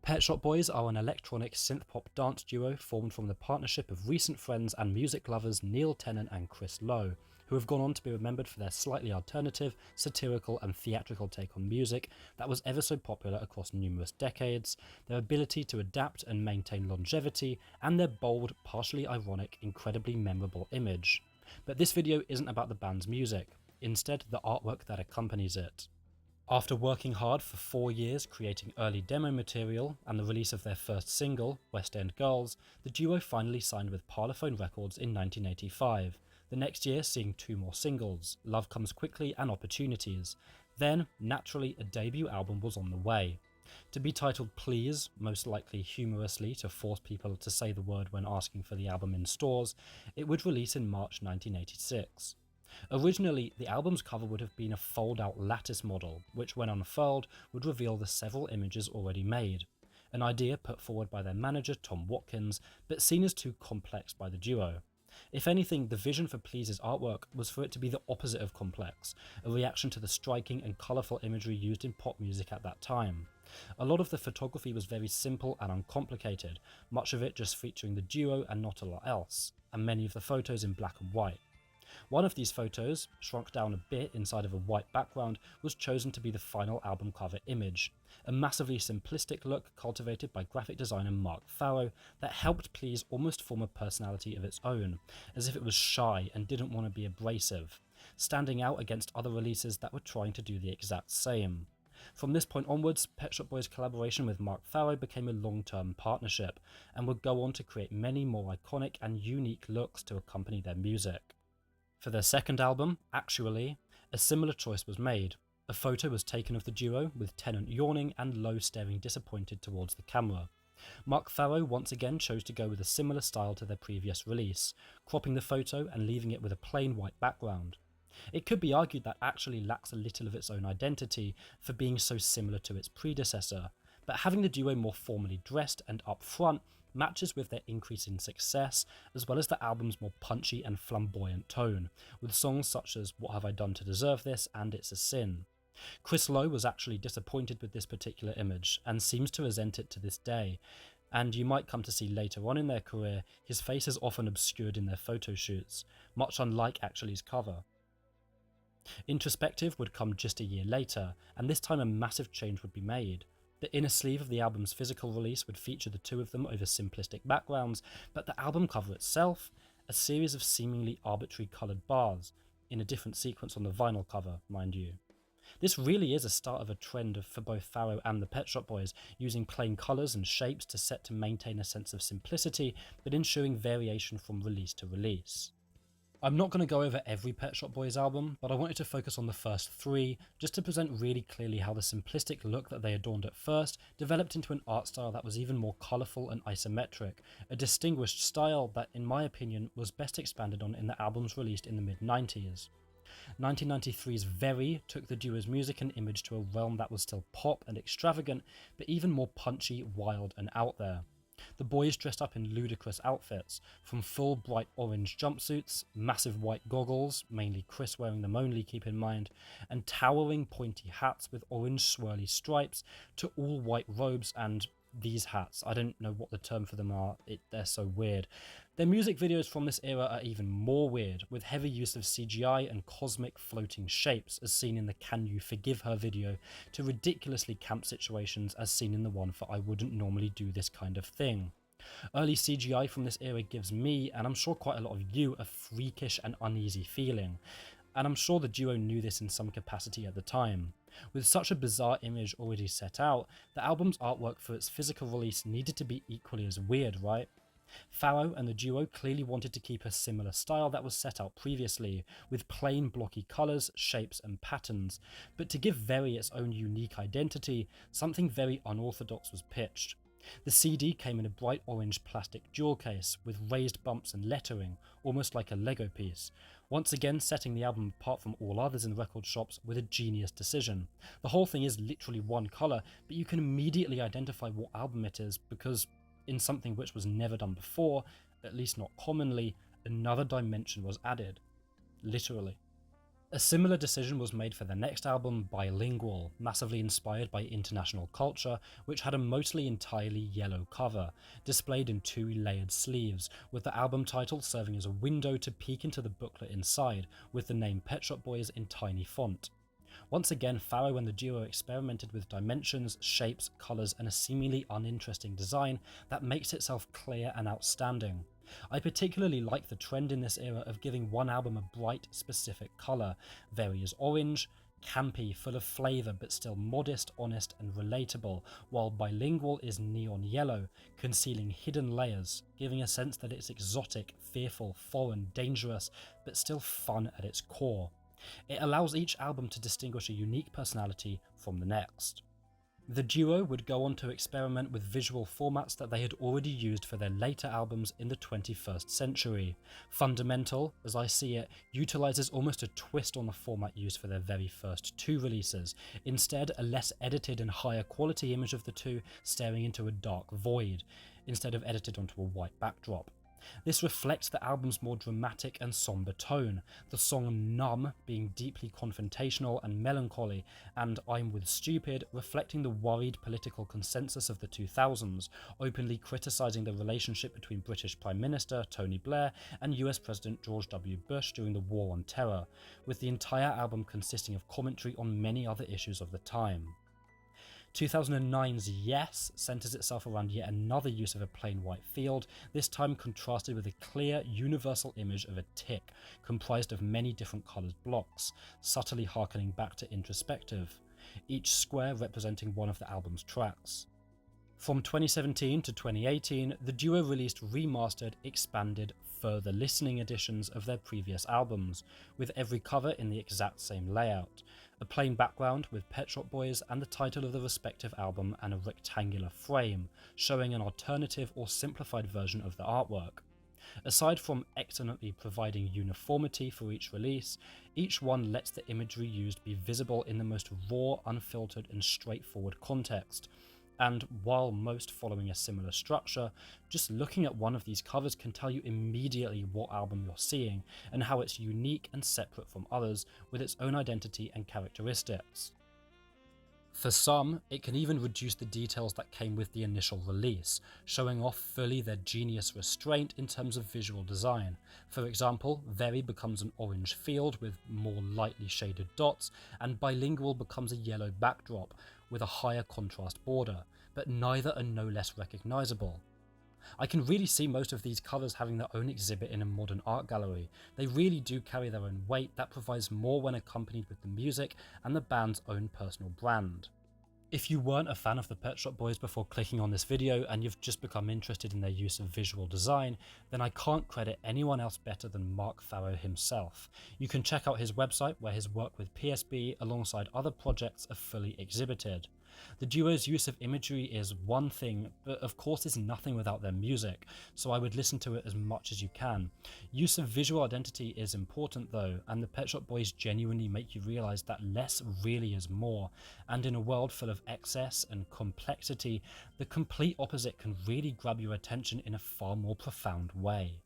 Pet Shop Boys are an electronic synth-pop dance duo formed from the partnership of recent friends and music lovers Neil Tennant and Chris Lowe, who have gone on to be remembered for their slightly alternative, satirical and theatrical take on music that was ever so popular across numerous decades, their ability to adapt and maintain longevity, and their bold, partially ironic, incredibly memorable image. But this video isn't about the band's music, instead the artwork that accompanies it. After working hard for 4 years creating early demo material and the release of their first single, West End Girls, the duo finally signed with Parlophone Records in 1985, the next year seeing 2 more singles, Love Comes Quickly and Opportunities. Then, naturally, a debut album was on the way. To be titled Please, most likely humorously to force people to say the word when asking for the album in stores, it would release in March 1986. Originally, the album's cover would have been a fold-out lattice model, which when unfurled would reveal the several images already made. An idea put forward by their manager Tom Watkins, but seen as too complex by the duo. If anything, the vision for Please's artwork was for it to be the opposite of complex, a reaction to the striking and colourful imagery used in pop music at that time. A lot of the photography was very simple and uncomplicated, much of it just featuring the duo and not a lot else, and many of the photos in black and white. One of these photos, shrunk down a bit inside of a white background, was chosen to be the final album cover image, a massively simplistic look cultivated by graphic designer Mark Farrow that helped Please almost form a personality of its own, as if it was shy and didn't want to be abrasive, standing out against other releases that were trying to do the exact same. From this point onwards, Pet Shop Boys' collaboration with Mark Farrow became a long-term partnership, and would go on to create many more iconic and unique looks to accompany their music. For their second album, Actually, a similar choice was made. A photo was taken of the duo, with Tennant yawning and Lowe staring disappointed towards the camera. Mark Farrow once again chose to go with a similar style to their previous release, cropping the photo and leaving it with a plain white background. It could be argued that Actually lacks a little of its own identity for being so similar to its predecessor, but having the duo more formally dressed and up front matches with their increase in success, as well as the album's more punchy and flamboyant tone, with songs such as What Have I Done to Deserve This and It's a Sin. Chris Lowe was actually disappointed with this particular image, and seems to resent it to this day, and you might come to see later on in their career, his face is often obscured in their photo shoots, much unlike Actually's cover. Introspective would come just a year later, and this time a massive change would be made. The inner sleeve of the album's physical release would feature the two of them over simplistic backgrounds, but the album cover itself, a series of seemingly arbitrary coloured bars, in a different sequence on the vinyl cover, mind you. This really is a start of a trend for both Farrow and the Pet Shop Boys, using plain colours and shapes to maintain a sense of simplicity, but ensuring variation from release to release. I'm not going to go over every Pet Shop Boys album, but I wanted to focus on the first 3, just to present really clearly how the simplistic look that they adorned at first developed into an art style that was even more colourful and isometric, a distinguished style that, in my opinion, was best expanded on in the albums released in the mid-90s. 1993's Very took the duo's music and image to a realm that was still pop and extravagant, but even more punchy, wild and out there. The boys dressed up in ludicrous outfits, from full bright orange jumpsuits, massive white goggles, mainly Chris wearing them only, keep in mind, and towering pointy hats with orange swirly stripes, to all white robes and these hats. I don't know what the term for them are, they're so weird. Their music videos from this era are even more weird, with heavy use of CGI and cosmic floating shapes as seen in the Can You Forgive Her video, to ridiculously camp situations as seen in the one for I Wouldn't Normally Do This Kind of Thing. Early CGI from this era gives me, and I'm sure quite a lot of you, a freakish and uneasy feeling. And I'm sure the duo knew this in some capacity at the time. With such a bizarre image already set out, the album's artwork for its physical release needed to be equally as weird, right? Farrow and the duo clearly wanted to keep a similar style that was set out previously, with plain blocky colours, shapes and patterns, but to give Very its own unique identity, something very unorthodox was pitched. The CD came in a bright orange plastic jewel case with raised bumps and lettering, almost like a Lego piece, once again setting the album apart from all others in record shops with a genius decision. The whole thing is literally one colour, but you can immediately identify what album it is because, in something which was never done before, at least not commonly, another dimension was added. Literally. A similar decision was made for their next album, Bilingual, massively inspired by international culture, which had a mostly entirely yellow cover, displayed in two layered sleeves, with the album title serving as a window to peek into the booklet inside, with the name Pet Shop Boys in tiny font. Once again, Pharoah and the duo experimented with dimensions, shapes, colours, and a seemingly uninteresting design that makes itself clear and outstanding. I particularly like the trend in this era of giving one album a bright, specific colour. Very is orange, campy, full of flavour but still modest, honest and relatable, while Bilingual is neon yellow, concealing hidden layers, giving a sense that it's exotic, fearful, foreign, dangerous, but still fun at its core. It allows each album to distinguish a unique personality from the next. The duo would go on to experiment with visual formats that they had already used for their later albums in the 21st century. Fundamental, as I see it, utilises almost a twist on the format used for their very first two releases, instead a less edited and higher quality image of the two staring into a dark void, instead of edited onto a white backdrop. This reflects the album's more dramatic and somber tone, the song Numb being deeply confrontational and melancholy, and I'm With Stupid reflecting the worried political consensus of the 2000s, openly criticising the relationship between British Prime Minister Tony Blair and US President George W. Bush during the War on Terror, with the entire album consisting of commentary on many other issues of the time. 2009's Yes centres itself around yet another use of a plain white field, this time contrasted with a clear, universal image of a tick, comprised of many different coloured blocks, subtly harkening back to Introspective, each square representing one of the album's tracks. From 2017 to 2018, the duo released remastered, expanded, further listening editions of their previous albums, with every cover in the exact same layout, a plain background with Pet Shop Boys and the title of the respective album and a rectangular frame, showing an alternative or simplified version of the artwork. Aside from excellently providing uniformity for each release, each one lets the imagery used be visible in the most raw, unfiltered and straightforward context. And while most following a similar structure, just looking at one of these covers can tell you immediately what album you're seeing, and how it's unique and separate from others, with its own identity and characteristics. For some, it can even reduce the details that came with the initial release, showing off fully their genius restraint in terms of visual design. For example, Very becomes an orange field with more lightly shaded dots, and Bilingual becomes a yellow backdrop with a higher contrast border, but neither are no less recognisable. I can really see most of these covers having their own exhibit in a modern art gallery. They really do carry their own weight that provides more when accompanied with the music and the band's own personal brand. If you weren't a fan of the Pet Shop Boys before clicking on this video and you've just become interested in their use of visual design, then I can't credit anyone else better than Mark Pharoah himself. You can check out his website where his work with PSB alongside other projects are fully exhibited. The duo's use of imagery is one thing, but of course is nothing without their music, so I would listen to it as much as you can. Use of visual identity is important though, and the Pet Shop Boys genuinely make you realise that less really is more, and in a world full of excess and complexity, the complete opposite can really grab your attention in a far more profound way.